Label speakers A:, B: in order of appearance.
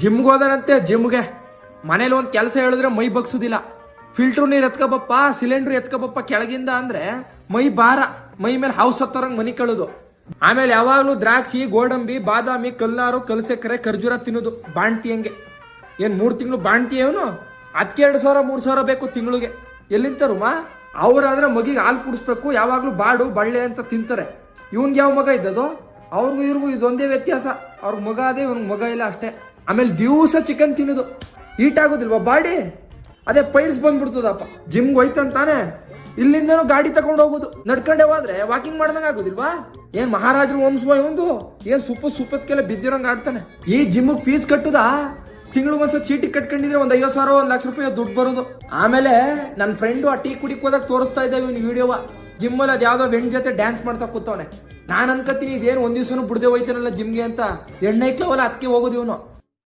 A: ಜಿಮ್ಗೆ ಹೋದನಂತೆ. ಜಿಮ್ಗೆ ಮನೇಲಿ ಒಂದು ಕೆಲಸ ಹೇಳಿದ್ರೆ ಮೈ ಬಗ್ಸುದಿಲ್ಲ. ಫಿಲ್ಟರ್ ನೀರು ಎತ್ಕೊಬಪ್ಪ, ಸಿಲಿಂಡರ್ ಎತ್ಕೊಬಪ್ಪ ಕೆಳಗಿಂದ ಅಂದ್ರೆ ಮೈ ಭಾರ, ಮೈ ಮೇಲೆ ಹೌಸ್ ಹತ್ತರಂಗ್ ಮನಿ ಕಳುದು. ಆಮೇಲೆ ಯಾವಾಗ್ಲೂ ದ್ರಾಕ್ಷಿ, ಗೋಡಂಬಿ, ಬಾದಾಮಿ, ಕಲ್ಲಾರು, ಕಲ್ಸೆಕರೆ, ಖರ್ಜೂರ ತಿನ್ನೋದು ಬಾಣ್ತಿ. ಹಂಗೆ ಏನ್ 3 ತಿಂಗಳು ಬಾಣ್ತಿ ಅವನು. ಅದಕ್ಕೆ 2,000 3,000 ಬೇಕು ತಿಂಗಳಿಗೆ. ಎಲ್ಲಿಂತರುಮ ಅವ್ರಾದ್ರೆ ಮಗಿಗೆ ಹಾಲು ಕುಡಿಸ್ಬೇಕು, ಯಾವಾಗ್ಲೂ ಬಾಡು ಬಳ್ಳೆ ಅಂತ ತಿಂತಾರೆ. ಇವನ್ಗೆ ಯಾವ ಮಗ ಇದ್ದದು? ಅವ್ರಿಗೂ ಇವ್ರಿಗೂ ಇದೊಂದೇ ವ್ಯತ್ಯಾಸ. ಅವ್ರಿಗೆ ಮಗ ಅದೇ, ಇವ್ನಿಗೆ ಮಗ ಇಲ್ಲ ಅಷ್ಟೇ. ಆಮೇಲೆ ದಿವಸ ಚಿಕನ್ ತಿನ್ನೋದು. ಈಟ್ ಆಗೋದಿಲ್ವಾ ಬಾಡಿ? ಅದೇ ಪೈಲ್ಸ್ ಬಂದ್ಬಿಡ್ತದಪ್ಪ. ಜಿಮ್ಗೆ ಹೋಯ್ತಂತಾನೆ ಇಲ್ಲಿಂದನೂ ಗಾಡಿ ತಗೊಂಡು ಹೋಗೋದು. ನಡ್ಕೊಂಡೆ ಹೋದ್ರೆ ವಾಕಿಂಗ್ ಮಾಡ್ದಂಗ ಆಗೋದಿಲ್ವಾ? ಏನ್ ಮಹಾರಾಜರು ವಂಶವ ಇವಂದು? ಏನ್ ಸುಪ್ಪತ್ಕೆಲ್ಲ ಬಿದ್ದಿರಂಗ ಆಡ್ತಾನೆ. ಈ ಜಿಮ್ಗೆ ಫೀಸ್ ಕಟ್ಟುದಾ? ತಿಂಗಳು ಒಂದ್ಸ ಚೀಟಿ ಕಟ್ಕೊಂಡಿದ್ರೆ ಒಂದು 50,000 1 ಲಕ್ಷ ರೂಪಾಯಿ ದುಡ್ಡು ಬರೋದು. ಆಮೇಲೆ ನನ್ನ ಫ್ರೆಂಡು ಆ ಟೀ ಕುಡಿಕ್ ಹೋದಾಗ ತೋರಿಸ್ತಾ ಇದ್ದಾವೆ ಇವ್ನು ವಿಡಿಯೋವ. ಜಿಮ್ಮಲ್ಲಿ ಅದು ಯಾವ್ದೋ ಹೆಣ್ಣು ಜೊತೆ ಡ್ಯಾನ್ಸ್ ಮಾಡ್ತಾ ಕೂತವನೆ. ನಾನು ಅನ್ಕೋತೀನಿ ಇದೇನು ಒಂದ್ ದಿವ್ಸನೂ ಬಿಡದೆ ಹೋಯ್ತಾನಲ್ಲ ಜಿಮ್ಗೆ ಅಂತ. ಎಣ್ಣೆ ಇಕ್ಲವಲ್ಲ ಅದಕ್ಕೆ ಹೋಗೋದು ಇವನು.